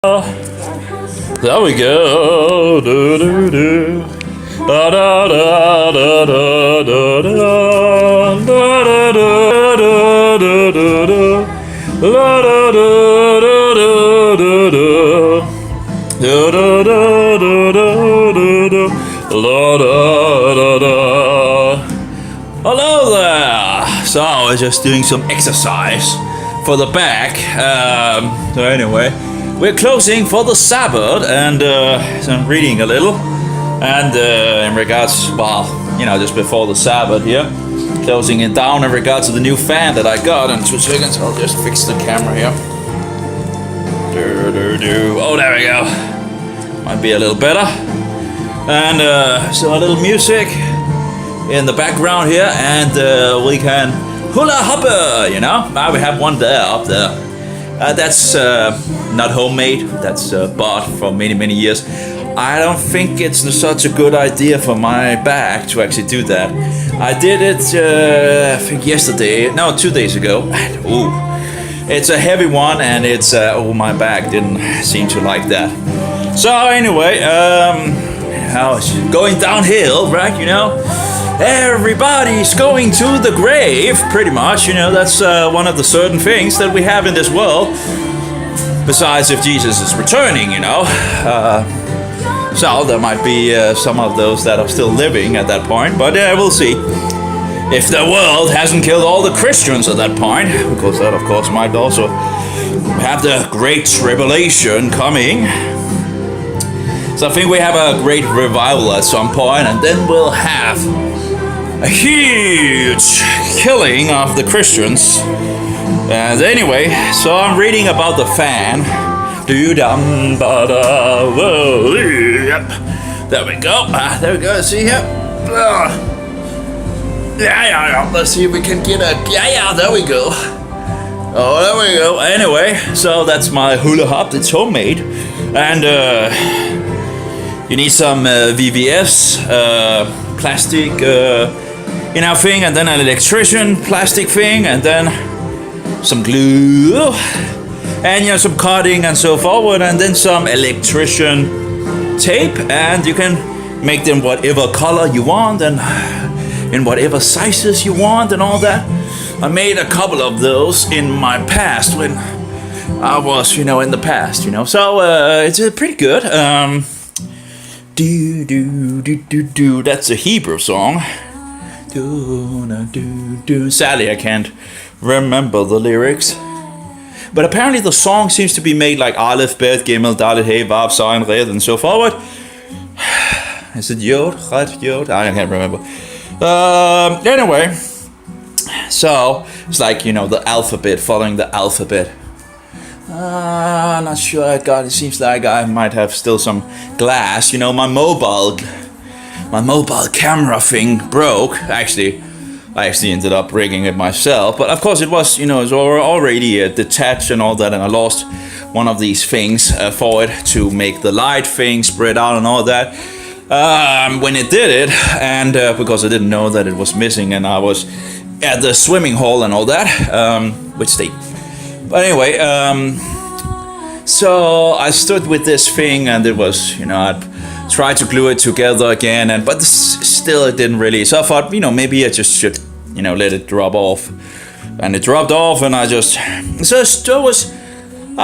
There we go. Do, do, do. Da, da, da, da, da, da, da. Da, da, da, da, da, da, da. La, da, da, da, da, da, da. Da, da, da, da, da, da, da. La, da, da, da. Hello there. So I was just doing some exercise for the back. So anyway, we're closing for the Sabbath, and so I'm reading a little. And in regards, well, just before the Sabbath here, closing it down in regards to the new fan that I got. In 2 seconds, I'll just fix the camera here. Oh, there we go. Might be a little better. And so a little music in the background here, and we can hula hoop, Now we have one there up there. That's not homemade. That's bought for many, many years. I don't think it's such a good idea for my back to actually do that. I did it, I think 2 days ago. And, ooh, it's a heavy one, and it's my back didn't seem to like that. So anyway, how it's going downhill, right? Everybody's going to the grave, pretty much. That's one of the certain things that we have in this world. Besides, if Jesus is returning, So there might be some of those that are still living at that point. But we'll see. If the world hasn't killed all the Christians at that point, because that, of course, might also have the Great Tribulation coming. So I think we have a great revival at some point, and then we'll have a huge killing of the Christians. And anyway, so I'm reading about the fan. There we go. There we go. See here. Yeah. Let's see if we can get a. Yeah. There we go. Oh, there we go. Anyway, so that's my hula hoop. It's homemade, and you need some VVS plastic. Thing, and then an electrician plastic thing, and then some glue, and some cutting and so forward, and then some electrician tape, and you can make them whatever color you want and in whatever sizes you want and all that. I made a couple of those in my past when I was, in the past, So it's pretty good. That's a Hebrew song. Sadly, I can't remember the lyrics. But apparently the song seems to be made like Aleph, Bet, Gimel, Dalet, Hey, Vav, Zayin, Red, and so forward. Is it Yod? Red, Yod? I can't remember. Anyway, so it's like, the alphabet, following the alphabet. I'm not sure I got it. Seems like I might have still some glass. My mobile camera thing broke. I actually ended up rigging it myself. But of course it was, it was already detached and all that. And I lost one of these things for it to make the light thing spread out and all that. When it did it, and because I didn't know that it was missing, and I was at the swimming hole and all that, which they... But anyway, so I stood with this thing, and it was, I'd tried to glue it together again, but still it didn't really. So I thought, maybe I just should, let it drop off. And it dropped off, and I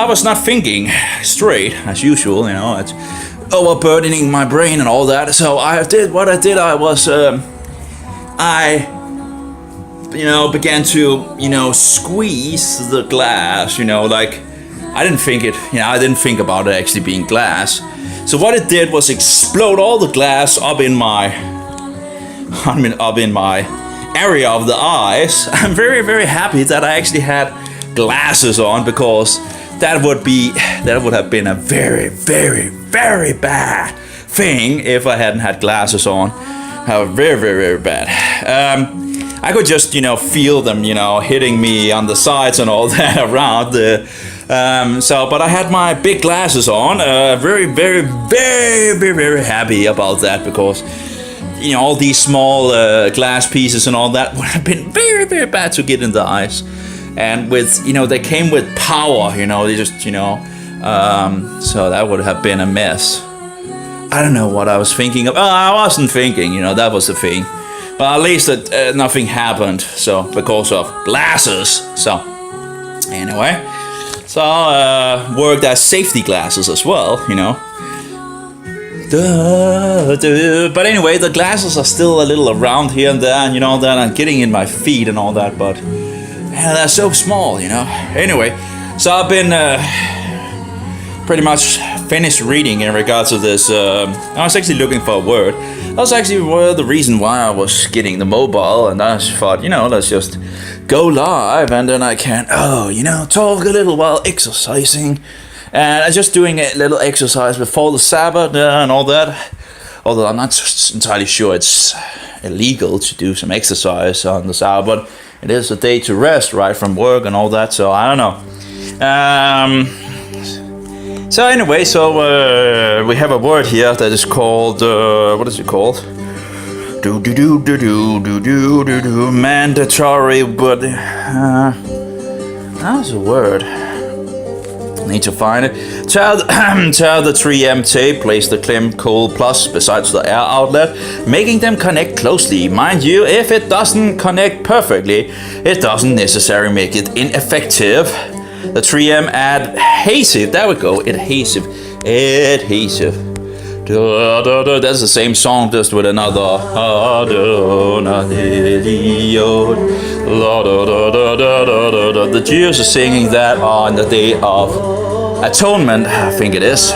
was not thinking straight as usual, it's overburdening my brain and all that. So I began to, squeeze the glass, I didn't think about it actually being glass. So what it did was explode all the glass up in my area of the eyes. I'm very, very happy that I actually had glasses on, because that would have been a very, very, very bad thing if I hadn't had glasses on. Very, very, very bad. I could just, feel them, hitting me on the sides and all that around the. But I had my big glasses on. Very, very, very, very, very happy about that, because, all these small glass pieces and all that would have been very, very bad to get in the eyes. And with, they came with power, they just, So that would have been a mess. I don't know what I was thinking of. I wasn't thinking, that was the thing. But at least nothing happened. So because of glasses. So anyway, so worked as safety glasses as well, But anyway, the glasses are still a little around here and there, and that I'm getting in my feet and all that. But they're so small, Anyway, so I've been pretty much finished reading in regards to this. I was actually looking for a word. That was actually the reason why I was getting the mobile, and I just thought, let's just go live, and then I can, talk a little while exercising. And I'm just doing a little exercise before the Sabbath and all that. Although I'm not entirely sure it's illegal to do some exercise on the Sabbath, but it is a day to rest, right, from work and all that, so I don't know. So anyway, we have a word here that is called, what is it called? Mandatory, but how's the word? Need to find it. Tell the 3M tape, place the Clem Cool Plus besides the air outlet, making them connect closely. Mind you, if it doesn't connect perfectly, it doesn't necessarily make it ineffective. The 3M adhesive, there we go, adhesive. That's the same song, just with another. The Jews are singing that on the Day of Atonement, I think it is.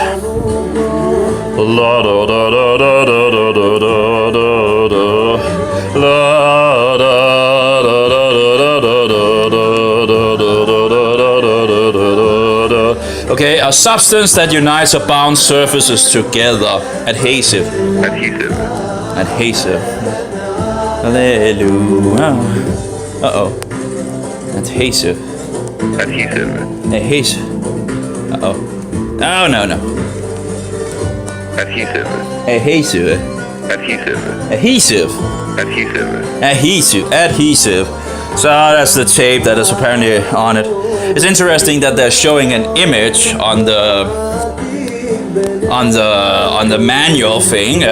Okay, a substance that unites or bound surfaces together. Adhesive. Hallelujah. Uh-oh. Adhesive. Uh-oh. Oh, no. Adhesive. So that's the tape that is apparently on it. It's interesting that they're showing an image on the manual thing,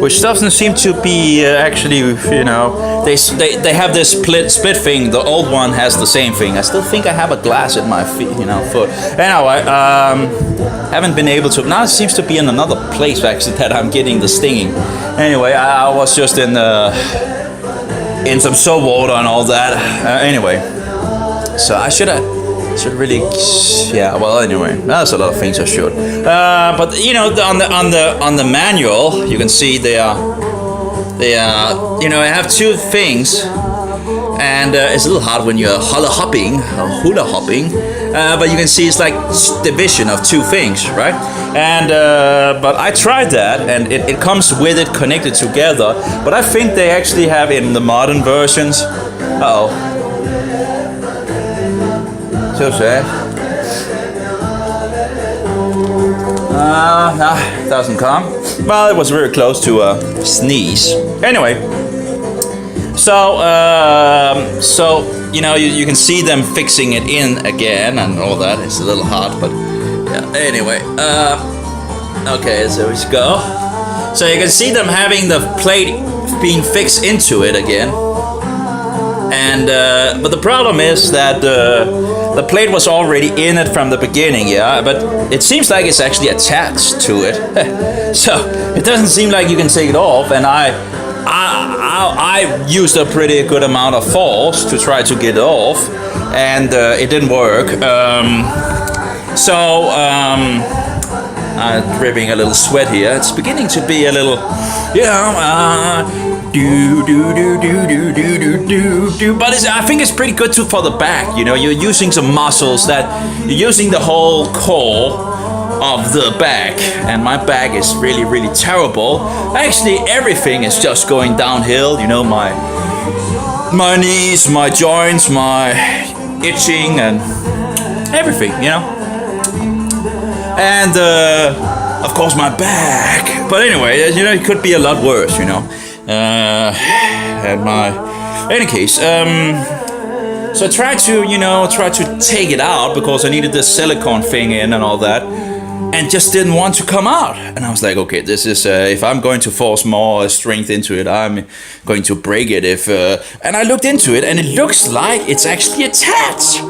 which doesn't seem to be actually, they have this split thing. The old one has the same thing. I still think I have a glass in my feet, foot. Anyway, haven't been able to. Now it seems to be in another place actually that I'm getting the stinging. Anyway, I was just in some soap water and all that. Anyway, so I should really, anyway, that's a lot of things I should. But on the manual, you can see they are, I have two things, and it's a little hard when you're hula hopping, but you can see it's like division of two things, right? And but I tried that, and it comes with it connected together. But I think they actually have in the modern versions. So sad. Doesn't come. Well, it was very close to a sneeze. Anyway, so you can see them fixing it in again and all that. It's a little hard, but yeah. Anyway, okay, so let's go. So you can see them having the plate being fixed into it again. And but the problem is that the plate was already in it from the beginning, yeah. But it seems like it's actually attached to it, so it doesn't seem like you can take it off. And I used a pretty good amount of force to try to get it off, and it didn't work. I'm dripping a little sweat here. It's beginning to be a little, but I think it's pretty good too for the back. You're using some muscles you're using the whole core of the back, and my back is really, really terrible. Actually, everything is just going downhill. My knees, my joints, my itching, and everything. And of course my back. But anyway, it could be a lot worse. And any case, So I tried to, take it out because I needed the silicone thing in and all that, and just didn't want to come out. And I was like, okay, this is if I'm going to force more strength into it, I'm going to break it. And I looked into it, and it looks like it's actually attached.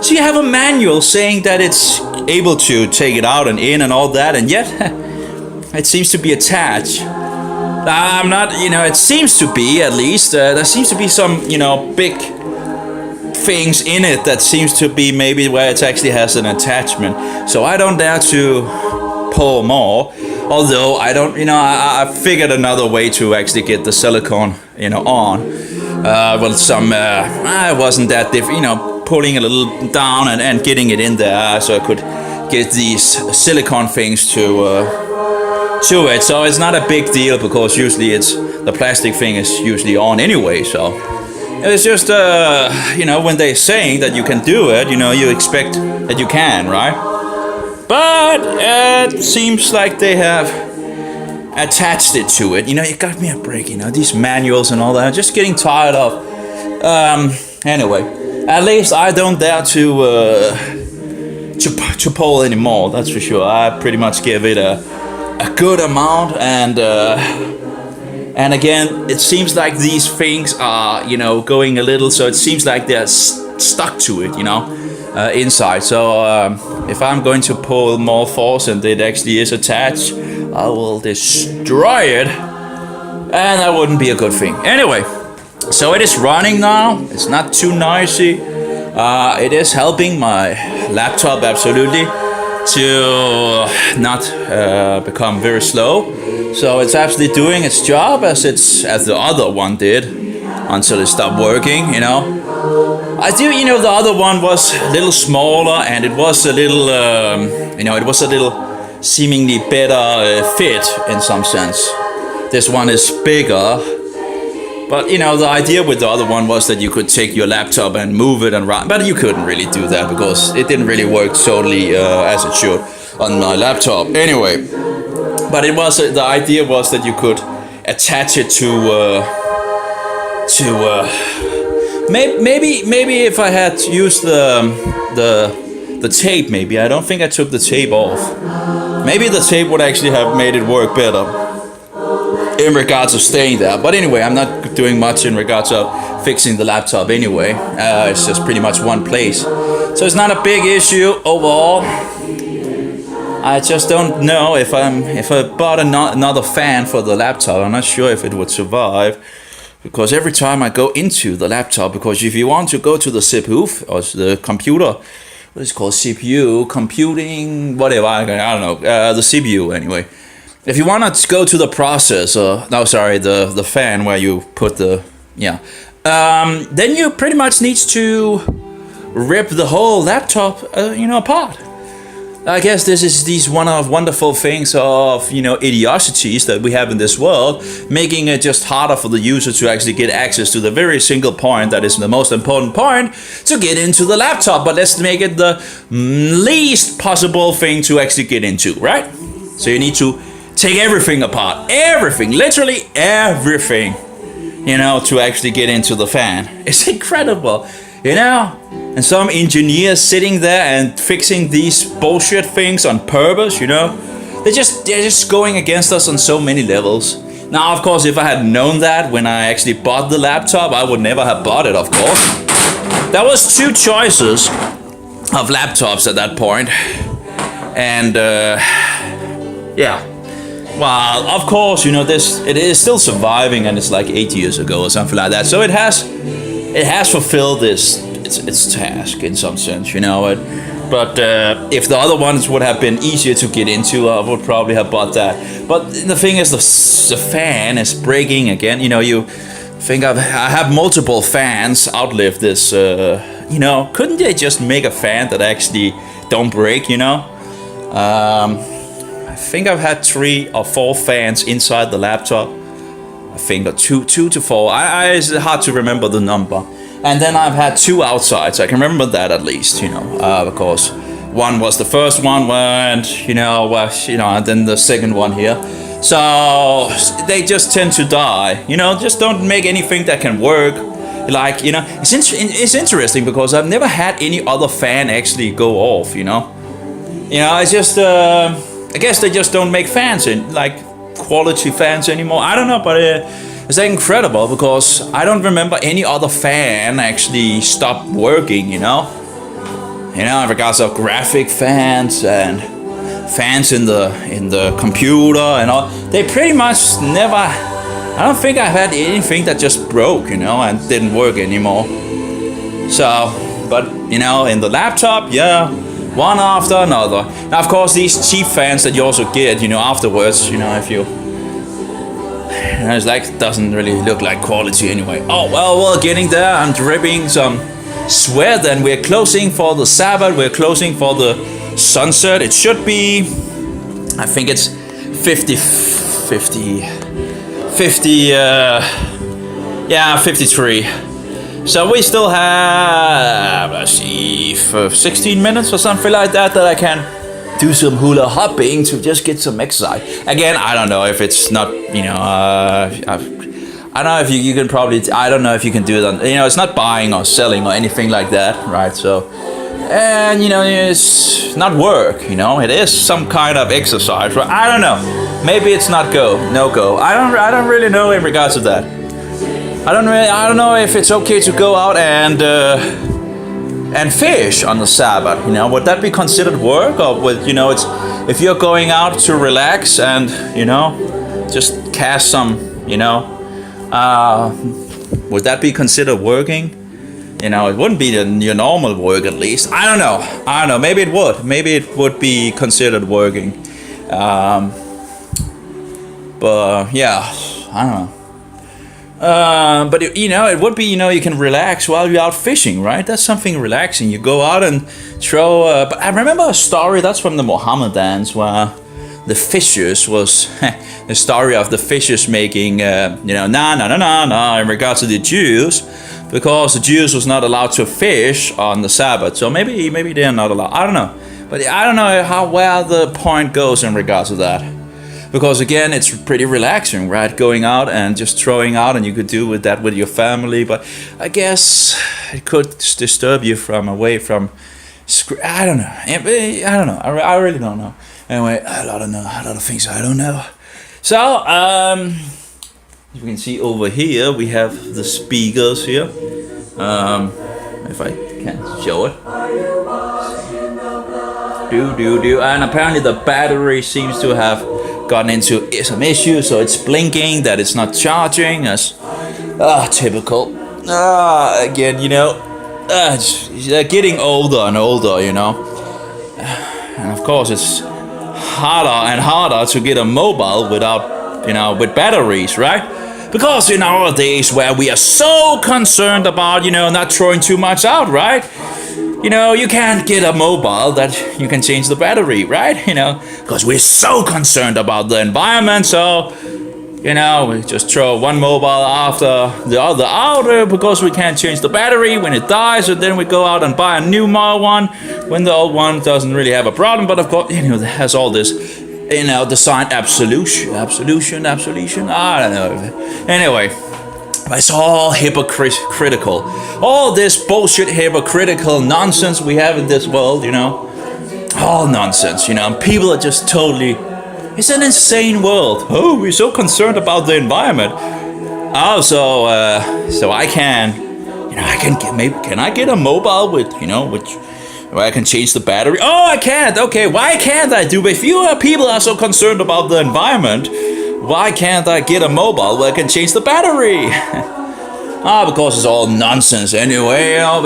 So you have a manual saying that it's able to take it out and in and all that, and yet it seems to be attached. I'm not, it seems to be, at least. There seems to be some, big things in it that seems to be maybe where it actually has an attachment. So I don't dare to pull more. Although I don't, I figured another way to actually get the silicone, on. I wasn't that different, pulling a little down and getting it in there so I could get these silicone things to it. So it's not a big deal because usually the plastic thing is usually on anyway. So it's just when they're saying that you can do it, you expect that you can, right? But it seems like they have attached it to it. You got me a break. These manuals and all that. I'm just getting tired of. Anyway, at least I don't dare to pull anymore. That's for sure. I pretty much give it a good amount, and again, it seems like these things are going a little, so it seems like they're stuck to it, inside. So if I'm going to pull more force and it actually is attached, I will destroy it, and that wouldn't be a good thing. Anyway, so it is running now. It's not too noisy. It is helping my laptop absolutely to not become very slow. So it's actually doing its job as the other one did until it stopped working. I do. The other one was a little smaller, and it was a little seemingly better fit in some sense. This one is bigger. But, the idea with the other one was that you could take your laptop and move it and run. But you couldn't really do that because it didn't really work totally as it should on my laptop. Anyway, but the idea was that you could attach it to maybe if I had used the tape, maybe. I don't think I took the tape off. Maybe the tape would actually have made it work better in regards of staying there. But anyway, I'm not doing much in regards of fixing the laptop anyway. It's just pretty much one place. So it's not a big issue overall. I just don't know if I bought another fan for the laptop, I'm not sure if it would survive. Because every time I go into the laptop, because if you want to go to the CPU, or the computer, what is it called, CPU, computing, whatever, I don't know, the CPU anyway. If you want to go to the processor, the fan where you put then you pretty much need to rip the whole laptop, apart. I guess this is one of wonderful things of, idiocies that we have in this world, making it just harder for the user to actually get access to the very single point that is the most important point to get into the laptop. But let's make it the least possible thing to actually get into, right? So you need to take everything apart. Everything. Literally everything. To actually get into the fan. It's incredible. And some engineers sitting there and fixing these bullshit things on purpose, They're just going against us on so many levels. Now, of course, if I had known that when I actually bought the laptop, I would never have bought it, of course. There was two choices of laptops at that point. And, well, of course, it is still surviving, and it's like 8 years ago or something like that. So it has fulfilled its task in some sense, But if the other ones would have been easier to get into, I would probably have bought that. But the thing is, the fan is breaking again. You think I have multiple fans outlive this. Couldn't they just make a fan that actually don't break? I think I've had 3 or 4 fans inside the laptop. I think two to 4. It's hard to remember the number. And then I've had 2 outside, so I can remember that at least, because one was the first one, and and then the second one here. So they just tend to die, just don't make anything that can work. Like, you know, it's interesting because I've never had any other fan actually go off, you know. You know, it's just, I guess they just don't make fans in, like, quality fans anymore. I don't know, but it's incredible because I don't remember any other fan actually stop working, you know. You know, in regards of graphic fans and fans in the computer and all, they pretty much never. I don't think I've had anything that just broke, you know, and didn't work anymore. So, but you know, in the laptop, yeah, one after another. Now, of course, these cheap fans that you also get, you know, afterwards, you know, if you. It's like, doesn't really look like quality anyway. Oh, well, we're getting there. I'm dripping some sweat and we're closing for the Sabbath. We're closing for the sunset. It should be, I think it's 53. So we still have, let's see, for 16 minutes or something like that I can do some hula hopping to just get some exercise. Again, I don't know if it's not, you know, I don't know if you can probably, I don't know if you can do it on, you know, it's not buying or selling or anything like that, right? So, and you know, it's not work, you know, it is some kind of exercise, right? I don't know. Maybe it's not no go. I don't really know in regards to that. I don't know if it's okay to go out and fish on the Sabbath, you know, would that be considered work? Or would, you know, it's, if you're going out to relax and, you know, just cast some, you know, would that be considered working? You know, it wouldn't be your normal work, at least. I don't know, maybe it would be considered working. But yeah, I don't know. But you know, it would be, you know, you can relax while you're out fishing, right? That's something relaxing. You go out and throw. But I remember a story that's from the Mohammedans where the fishers was the story of the fishers making, you know, nah in regards to the Jews, because the Jews was not allowed to fish on the Sabbath. So maybe they're not allowed. I don't know, but I don't know where the point goes in regards to that. Because again, it's pretty relaxing, right? Going out and just throwing out, and you could do that with your family. But I guess it could disturb you away from. I don't know. I really don't know. Anyway, a lot of things I don't know. So, as you can see over here, we have the speakers here. If I can show it. And apparently the battery seems to have gotten into some issues, so it's blinking that it's not charging. As typical. Again, you know, they're getting older and older, you know, and of course it's harder and harder to get a mobile without, you know, with batteries, right? Because in our days where we are so concerned about, you know, not throwing too much out, right? You know, you can't get a mobile that you can change the battery, right? You know, because we're so concerned about the environment. So, you know, we just throw one mobile after the other out because we can't change the battery when it dies. And then we go out and buy a new one when the old one doesn't really have a problem. But of course, you know, it has all this, you know, design absolution. I don't know. Anyway. It's all hypocritical. All this bullshit hypocritical nonsense we have in this world, you know. All nonsense, you know. People are just totally. It's an insane world. Oh, we're so concerned about the environment. Oh, so I can, you know, can I get a mobile with, you know, where I can change the battery? Oh, I can't. Okay, why can't I do? But if people are so concerned about the environment, why can't I get a mobile where I can change the battery? Because it's all nonsense anyway. You know,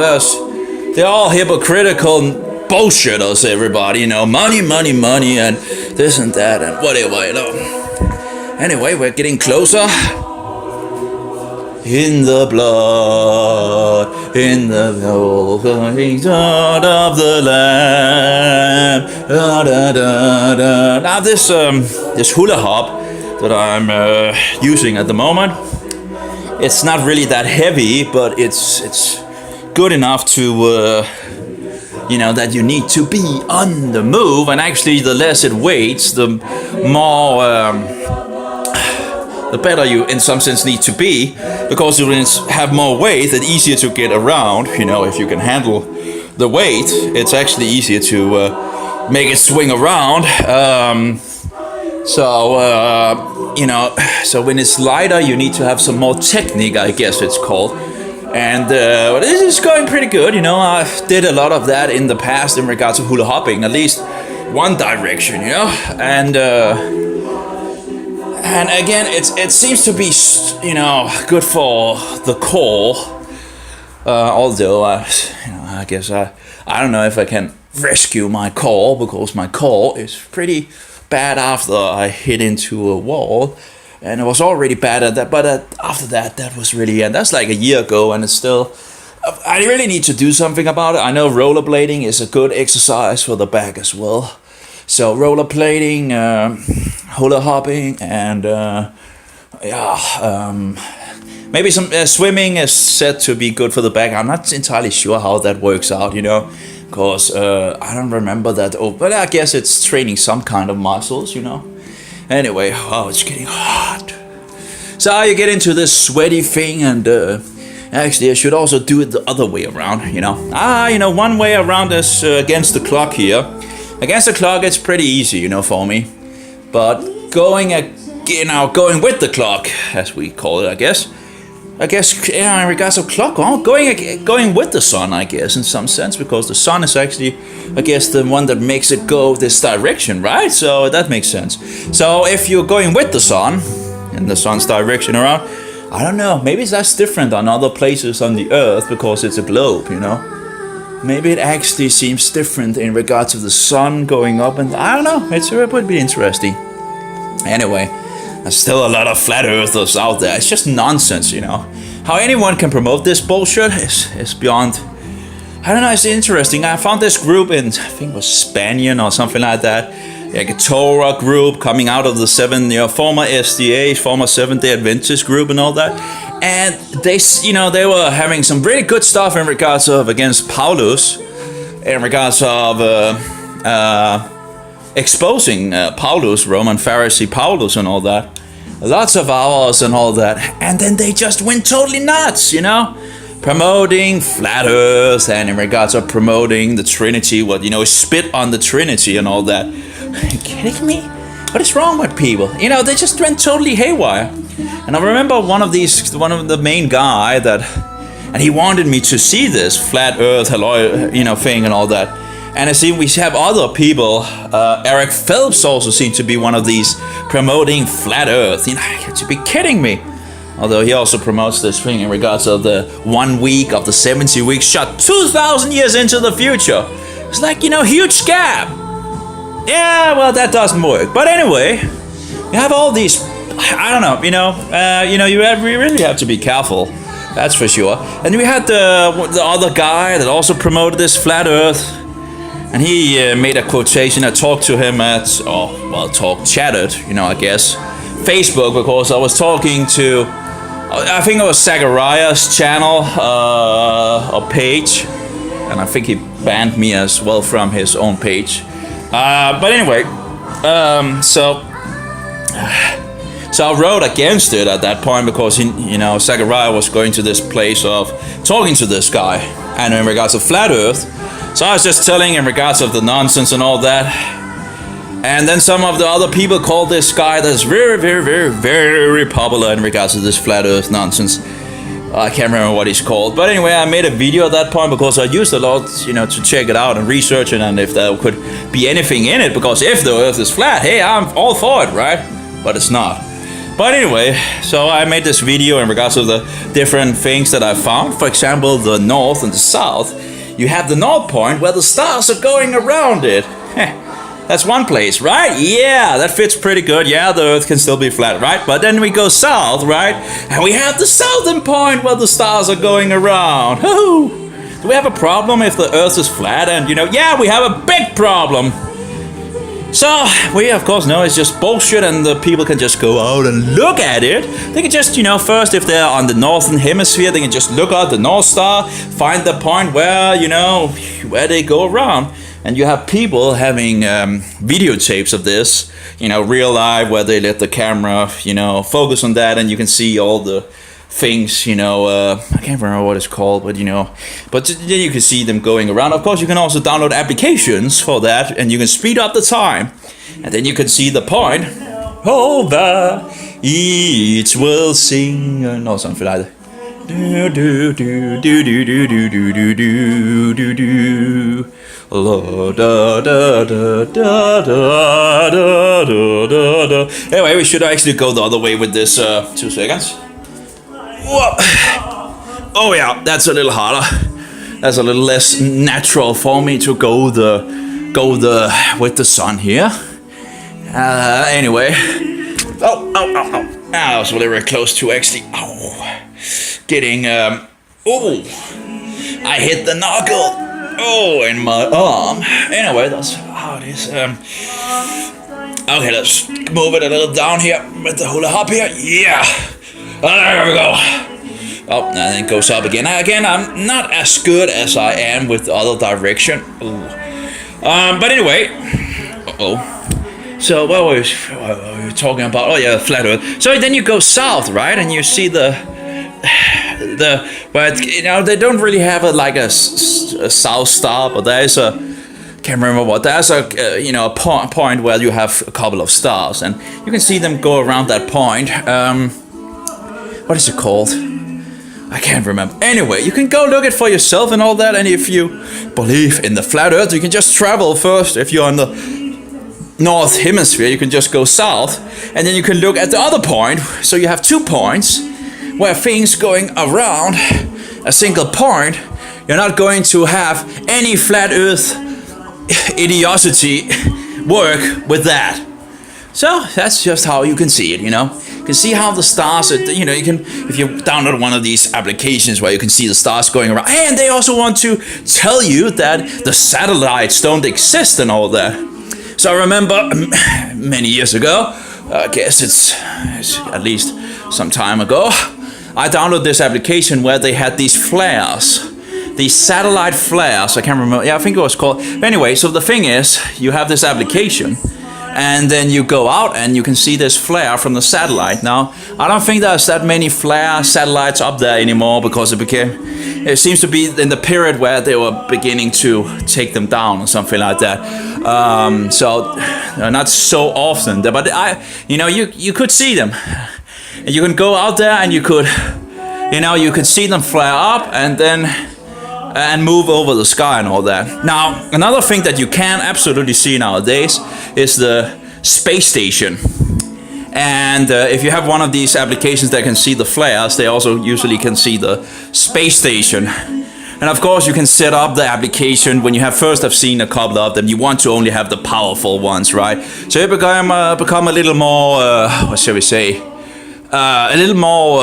they're all hypocritical bullshitters, everybody. You know, money, and this and that and whatever, you know. Anyway, we're getting closer. In the blood, in the blood of the Lamb. Now this hula hoop that I'm using at the moment, it's not really that heavy, but it's good enough to you know, that you need to be on the move. And actually, the less it weighs, the more the better you in some sense need to be, because you will have more weight and easier to get around. You know, if you can handle the weight, it's actually easier to make it swing around. You know, so when it's lighter, you need to have some more technique, I guess it's called. And this is going pretty good. You know, I did a lot of that in the past in regards to hula hopping, at least one direction, you know. And again, it seems to be, you know, good for the core. Although I guess I don't know if I can rescue my core, because my core is pretty bad after I hit into a wall, and it was already bad at that. But after that was really, and that's like a year ago, and it's still. I really need to do something about it. I know rollerblading is a good exercise for the back as well. So rollerblading, hula hopping, and maybe some swimming is said to be good for the back. I'm not entirely sure how that works out, you know, because I don't remember that. Oh, but I guess it's training some kind of muscles, you know. Anyway, oh, it's getting hot. So you get into this sweaty thing, and actually I should also do it the other way around, you know. You know, one way around is against the clock here. Against the clock, it's pretty easy, you know, for me. But going with the clock, as we call it, I guess, yeah, in regards to clock, going with the sun, I guess, in some sense, because the sun is actually, I guess, the one that makes it go this direction, right? So that makes sense. So if you're going with the sun, in the sun's direction around, I don't know, maybe that's different on other places on the earth, because it's a globe, you know. Maybe it actually seems different in regards to the sun going up, and I don't know, it would be interesting. Anyway, there's still a lot of flat earthers out there. It's just nonsense, you know. How anyone can promote this bullshit is beyond. I don't know, it's interesting. I found this group in, I think it was Spanian or something like that. Like a Torah group coming out of the former SDA, former Seventh-day Adventist group and all that. And they were having some really good stuff in regards of against Paulus, in regards of exposing Paulus, Roman Pharisee Paulus and all that. Lots of hours and all that. And then they just went totally nuts, you know? Promoting flat earth, and in regards of promoting the Trinity, spit on the Trinity and all that. Are you kidding me? What is wrong with people? You know, they just went totally haywire. And I remember one of the main guy and he wanted me to see this flat earth, thing and all that. And I see we have other people. Eric Phelps also seemed to be one of these promoting flat earth. You know, you be kidding me. Although he also promotes this thing in regards of the 1 week of the 70 weeks shot 2,000 years into the future. It's like, you know, huge gap. Yeah, well, that doesn't work. But anyway, you have all these, I don't know, you really have to be careful. That's for sure. And we had the other guy that also promoted this flat earth. And he made a quotation. I talked to him chatted, I guess, Facebook, because I was talking to, I think it was Zachariah's channel or page, and I think he banned me as well from his own page. But anyway, so I wrote against it at that point, because Zachariah was going to this place of talking to this guy, and in regards to flat earth. So I was just telling in regards of the nonsense and all that. And then some of the other people called this guy that's very, very, very, very popular in regards to this flat earth nonsense. I can't remember what he's called. But anyway, I made a video at that point because I used a lot, to check it out and research it, and if there could be anything in it. Because if the earth is flat, hey, I'm all for it, right? But it's not. But anyway, so I made this video in regards to the different things that I found. For example, the north and the south. You have the North Point where the stars are going around it. That's one place, right? Yeah, that fits pretty good. Yeah, the Earth can still be flat, right? But then we go south, right? And we have the Southern Point where the stars are going around. Do we have a problem if the Earth is flat? And, yeah, we have a big problem. So, we of course know it's just bullshit, and the people can just go out and look at it. They can just, first if they're on the northern hemisphere, they can just look at the North Star, find the point where, where they go around. and you have people having videotapes of this, real live, where they let the camera, focus on that, and you can see all the things, I can't remember what it's called, but but then you can see them going around. Of course, you can also download applications for that, and you can speed up the time, and then you can see the point. Hold that, each will sing, or something like that. Do do do do do do do do do do do. La, da, da, da, da, da, da, da, da. Anyway, we should actually go the other way with this. 2 seconds. Whoa. Oh yeah, that's a little harder. That's a little less natural for me to go with the sun here. Anyway. Oh. I was very close to actually. Getting. I hit the knuckle. In my arm. Anyway, that's how it is. Okay, let's move it a little down here with the hula hoop here. Yeah. There we go. Oh, and then it goes up again. Again, I'm not as good as I am with the other direction. But anyway. So what were we talking about? Oh yeah, flat Earth. So then you go south, right? And you see but they don't really have a south star, but there is a, can't remember what, there's a point where you have a couple of stars, and you can see them go around that point. What is it called? I can't remember. Anyway, you can go look it for yourself and all that, and if you believe in the flat Earth, you can just travel first. If you're on the North Hemisphere, you can just go south, and then you can look at the other point. So you have 2 points where things going around a single point. You're not going to have any flat Earth idiocy work with that. So that's just how you can see it, You can see how the stars, you can, if you download one of these applications where you can see the stars going around, and they also want to tell you that the satellites don't exist and all that. So I remember many years ago, I guess it's at least some time ago, I downloaded this application where they had these flares, these satellite flares. I can't remember. Yeah, I think it was called. But anyway, so the thing is, you have this application, and then you go out and you can see this flare from the satellite. Now, I don't think there's that many flare satellites up there anymore, because it seems to be in the period where they were beginning to take them down or something like that. So not so often, but you could see them. And you can go out there and you could see them flare up and move over the sky and all that. Now, another thing that you can absolutely see nowadays is the space station. And if you have one of these applications that can see the flares, they also usually can see the space station. And of course, you can set up the application when you have seen a couple of them. You want to only have the powerful ones, right? So you become a little more, what shall we say? A little more,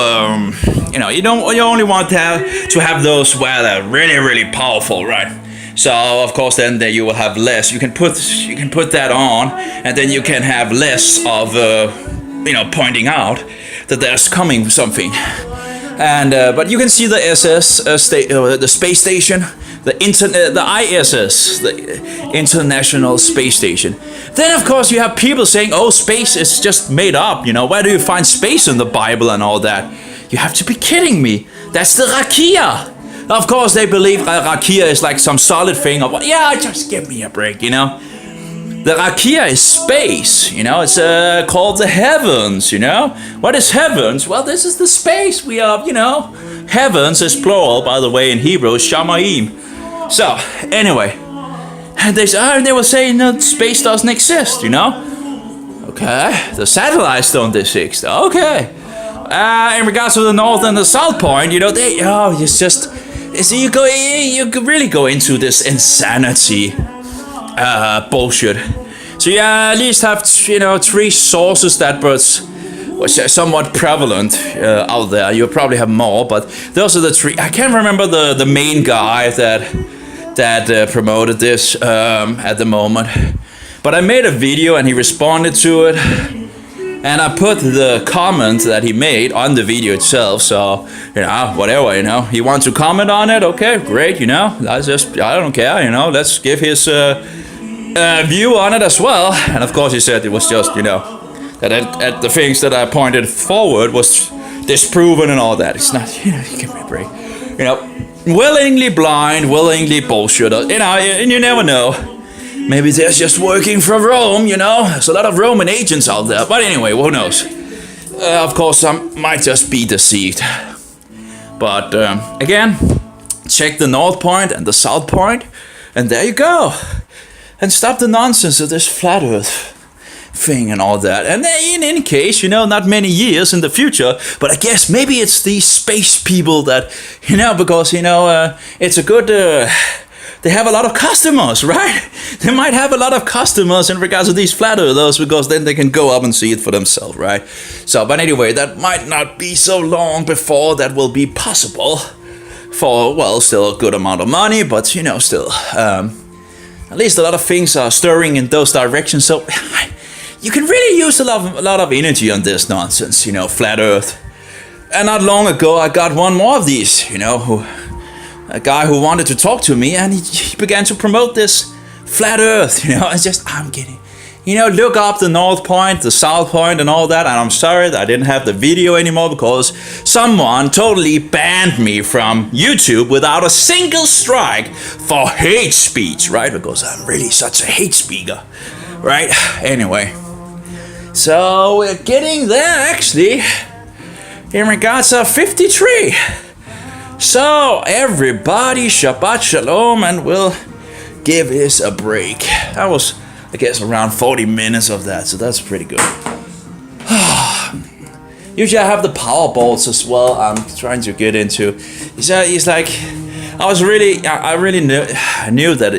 you only want to have those where they're really, really powerful, right? So of course, then you will have less. You can put that on, and then you can have less of, pointing out that there's coming something. And but you can see the the space station, the ISS, the International Space Station. Then of course you have people saying, "Oh, space is just made up." Where do you find space in the Bible and all that? You have to be kidding me. That's the rakia. Of course, they believe rakia is like some solid thing. Just give me a break, The rakia is space, it's called the heavens, What is heavens? Well, this is the space we are, Heavens is plural, by the way, in Hebrew, shamayim. So, anyway, and they were saying that space doesn't exist, Okay, the satellites don't exist, okay. In regards to the north and the south point, it's just, you could really go into this insanity. Bullshit. So at least have 3 sources that was somewhat prevalent out there. You probably have more, but those are the 3. I can't remember the main guy that promoted this at the moment. But I made a video and he responded to it. And I put the comment that he made on the video itself. So, whatever, he wants to comment on it. Okay, great, I don't care, let's give his view on it as well. And of course he said it was just, that at the things that I pointed forward was disproven and all that. It's not, give me a break. Willingly blind, willingly bullshit. And you never know. Maybe they're just working for Rome, There's a lot of Roman agents out there. But anyway, who knows? Of course, some might just be deceived. But again, check the North Point and the South Point. And there you go. And stop the nonsense of this flat Earth thing and all that. And in any case, not many years in the future, but I guess maybe it's these space people that, because, it's a good... they have a lot of customers, right? They might have a lot of customers in regards to these flat earthers, because then they can go up and see it for themselves, right? So, but anyway, that might not be so long before that will be possible for, well, still a good amount of money, but, still, at least a lot of things are stirring in those directions. So you can really use a lot of energy on this nonsense, flat earth. And not long ago, I got one more of these, a guy who wanted to talk to me, and he began to promote this flat earth, it's just, I'm kidding. Look up the North Point, the South Point and all that, and I'm sorry that I didn't have the video anymore because someone totally banned me from YouTube without a single strike for hate speech, right? Because I'm really such a hate speaker, right? Anyway, so we're getting there actually in regards to 53. So, everybody, Shabbat Shalom, and we'll give this a break. That was, I guess, around 40 minutes of that, so that's pretty good. Usually I have the power balls as well. I'm trying to get into. It's like, I really knew that,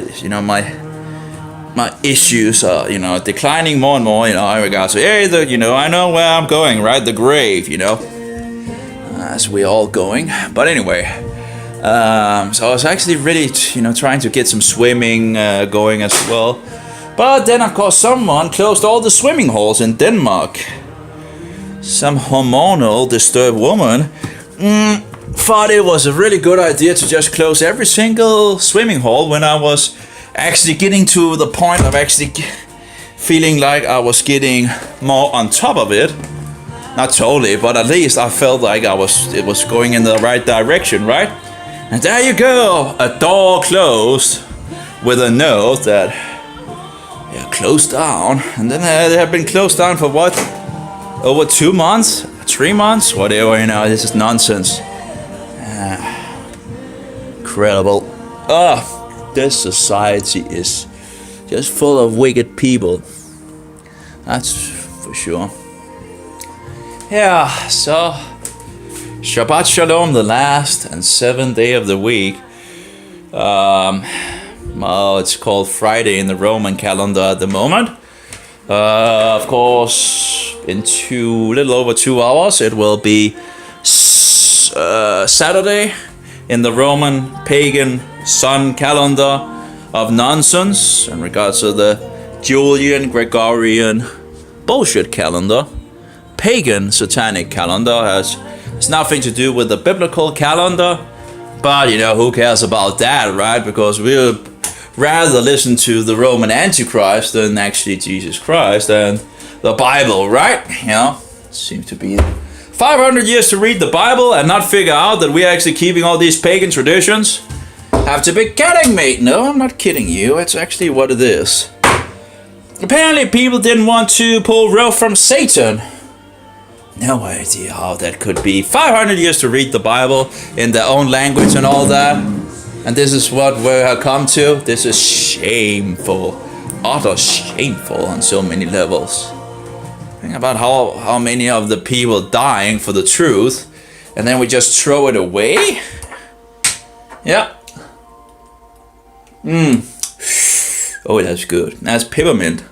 my issues are, declining more and more, in regards to, hey, I know where I'm going, right? The grave, as we all going. But anyway, so I was actually really, trying to get some swimming going as well. But then, of course, someone closed all the swimming holes in Denmark. Some hormonal disturbed woman thought it was a really good idea to just close every single swimming hole when I was actually getting to the point of actually feeling like I was getting more on top of it. Not totally, but at least I felt like it was going in the right direction, right? And there you go, a door closed with a note that, closed down. And then they have been closed down for what? Over 2 months? 3 months? Whatever, this is nonsense. Incredible. This society is just full of wicked people. That's for sure. Yeah, so Shabbat Shalom, the last and 7th day of the week. Well, it's called Friday in the Roman calendar at the moment. Of course, in little over 2 hours, it will be Saturday in the Roman pagan sun calendar of nonsense in regards to the Julian Gregorian bullshit calendar. Pagan satanic calendar has nothing to do with the biblical calendar, but who cares about that, right? Because we'll rather listen to the Roman Antichrist than actually Jesus Christ and the Bible, right? Seems to be 500 years to read the Bible and not figure out that we're actually keeping all these pagan traditions. Have to be kidding me. No, I'm not kidding you. It's actually what it is. Apparently people didn't want to pull rope from Satan. No idea how that could be. 500 years to read the Bible in their own language and all that. And this is what we have come to. This is shameful. Utter shameful on so many levels. Think about how many of the people dying for the truth. And then we just throw it away. Yeah. Oh, that's good. That's peppermint.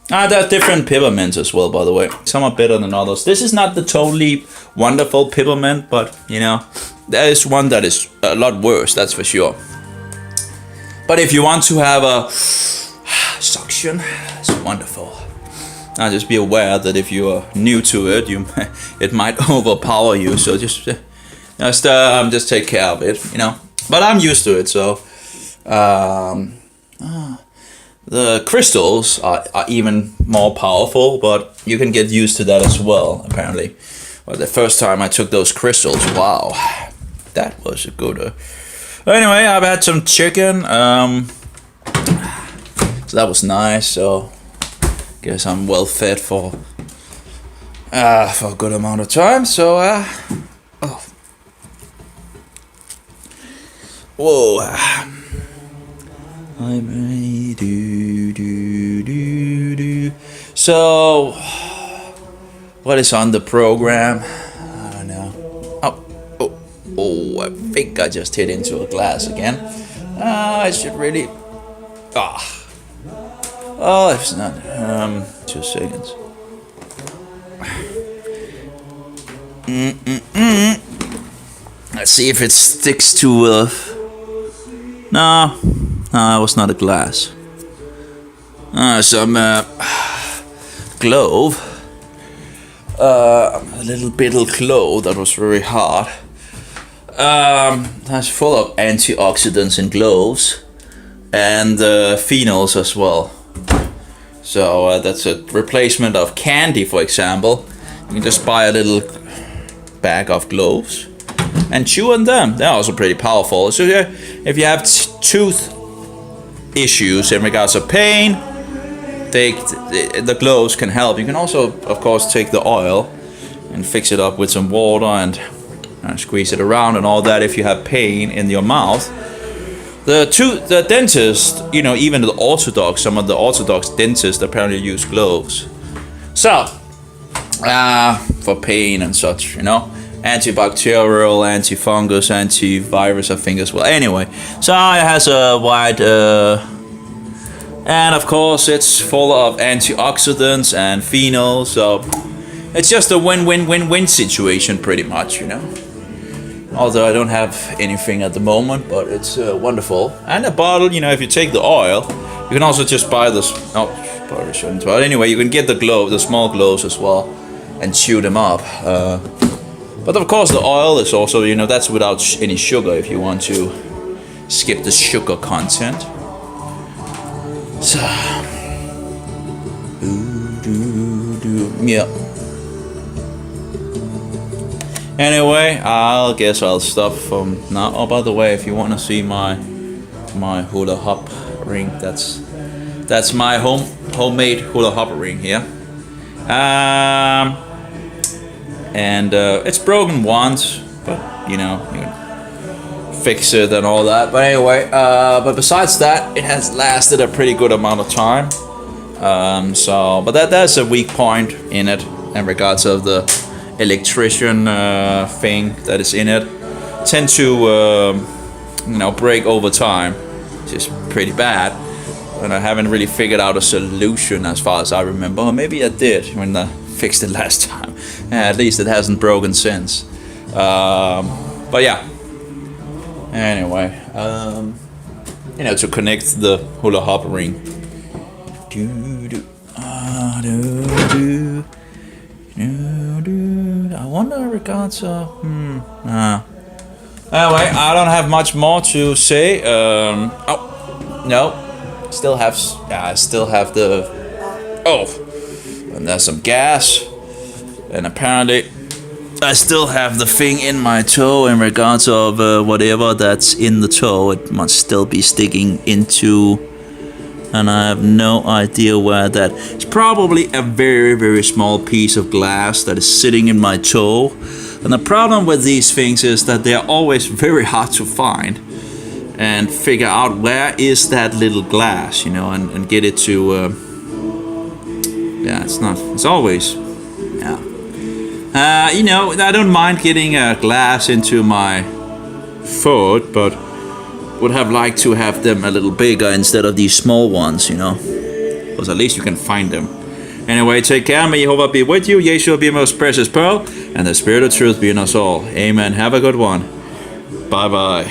There's different peppermints as well, by the way. Some are better than others. This is not the totally wonderful peppermint, but, there is one that is a lot worse, that's for sure. But if you want to have a suction, it's wonderful. Now just be aware that if you are new to it, it might overpower you. So just take care of it, you know. But I'm used to it, so the crystals are even more powerful, but you can get used to that as well, apparently. Well, the first time I took those crystals, wow, that was a good. Anyway, I've had some chicken, so that was nice. So guess I'm well fed for a good amount of time. So whoa. So, what is on the program? I don't know. Oh! I think I just hit into a glass again. I should really. Oh, it's not. 2 seconds. Let's see if it sticks to. No, it was not a glass. Some glove. A little bit of clove that was very hard. That's full of antioxidants in cloves and phenols as well. So that's a replacement of candy, for example. You can just buy a little bag of cloves and chew on them. They're also pretty powerful. So if you have tooth issues in regards of pain, the cloves can help. You can also, of course, take the oil and fix it up with some water and squeeze it around and all that if you have pain in your mouth. The dentist, you know, even some of the Orthodox dentists apparently use gloves. So, for pain and such, you know, antibacterial, antifungus, antivirus, I think as well. Anyway, so it has a wide, and of course it's full of antioxidants and phenols. So it's just a win-win-win-win situation, pretty much, you know. Although I don't have anything at the moment, but it's wonderful. And a bottle, you know, if you take the oil, you can also just buy this. Oh, probably shouldn't. But anyway, you can get the small gloves as well, and chew them up. But of course, the oil is also, you know, that's without any sugar if you want to skip the sugar content. So, yeah. Anyway, guess I'll stop from now. Oh, by the way, if you want to see my hula hoop ring, that's my homemade hula hoop ring here. And it's broken once, but you know, you can fix it and all that. But anyway, but besides that, it has lasted a pretty good amount of time. But that's a weak point in it in regards of the electrician thing that is in it. Tend to break over time, which is pretty bad. And I haven't really figured out a solution as far as I remember. Or maybe I did when I fixed it last time. At least it hasn't broken since. But yeah. Anyway, to connect the hula hoop ring. I wonder in regards to. Anyway, I don't have much more to say. No. I still have the. Oh, and there's some gas, and apparently I still have the thing in my toe in regards of whatever that's in the toe. It must still be sticking into, and I have no idea where that. It's probably a very, very small piece of glass that is sitting in my toe. And the problem with these things is that they are always very hard to find and figure out where is that little glass, and get it to. It's always. I don't mind getting a glass into my foot, but would have liked to have them a little bigger instead of these small ones, because at least you can find them. Anyway, take care. May Jehovah be with you. Yeshua be most precious pearl, and the spirit of truth be in us all. Amen. Have a good one. Bye-bye.